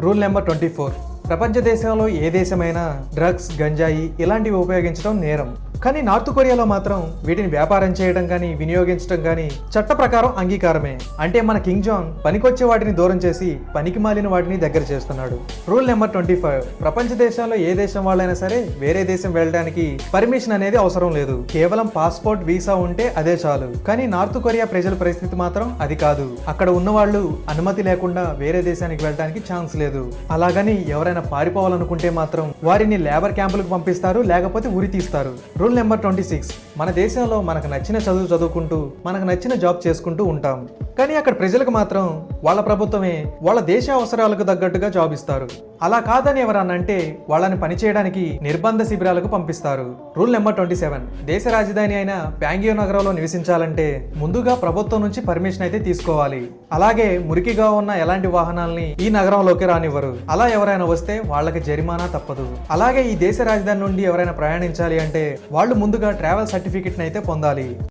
Rule number 24. ప్రపంచ దేశాల్లో ఏ దేశమైనా drugs, గంజాయి ఇలాంటివి ఉపయోగించడం నేరం. కానీ నార్త్ కొరియాలో మాత్రం వీటిని వ్యాపారం చేయడం కానీ వినియోగించడం కానీ చట్ట ప్రకారం అంగీకారమే. అంటే మన కింగ్ జాంగ్ పనికొచ్చే వాటిని దూరం చేసి పనికి మాలిన వాటిని దగ్గర చేస్తున్నాడు. Rule number 25. ప్రపంచ దేశాల్లో ఏ దేశం వాళ్ళైనా సరే వేరే దేశం వెళ్ళడానికి పర్మిషన్ అనేది అవసరం లేదు. కేవలం పాస్పోర్ట్, వీసా ఉంటే అదే చాలు. కానీ నార్త్ కొరియా ప్రజల పరిస్థితి మాత్రం అది కాదు. అక్కడ ఉన్న వాళ్ళు అనుమతి లేకుండా వేరే దేశానికి వెళ్ళడానికి ఛాన్స్ లేదు. అలాగని ఎవరైనా పారిపోవాలనుకుంటే మాత్రం వారిని లేబర్ క్యాంపులకు పంపిస్తారు, లేకపోతే ఉరి తీస్తారు. Rule number 26. మన దేశంలో మనకు నచ్చిన చదువు చదువుకుంటూ మనకు నచ్చిన జాబ్ చేసుకుంటూ ఉంటాం. కానీ అక్కడ ప్రజలకు మాత్రం వాళ్ళ ప్రభుత్వమే వాళ్ళ దేశ అవసరాలకు తగ్గట్టుగా జాబ్ ఇస్తారు. అలా కాదని ఎవరన్నా అంటే వాళ్ళని పనిచేయడానికి నిర్బంధ శిబిరాలకు పంపిస్తారు. Rule number 27. దేశ రాజధాని అయిన ప్యాంగియో నగరంలో నివసించాలంటే ముందుగా ప్రభుత్వం నుంచి పర్మిషన్ అయితే తీసుకోవాలి. అలాగే మురికిగా ఉన్న ఎలాంటి వాహనాల్ని ఈ నగరంలోకి రానివ్వరు. అలా ఎవరైనా వస్తే వాళ్ళకి జరిమానా తప్పదు. అలాగే ఈ దేశ రాజధాని నుండి ఎవరైనా ప్రయాణించాలి అంటే వాళ్ళు ముందుగా ట్రావెల్ సర్టిఫికెట్ అయితే పొందాలి.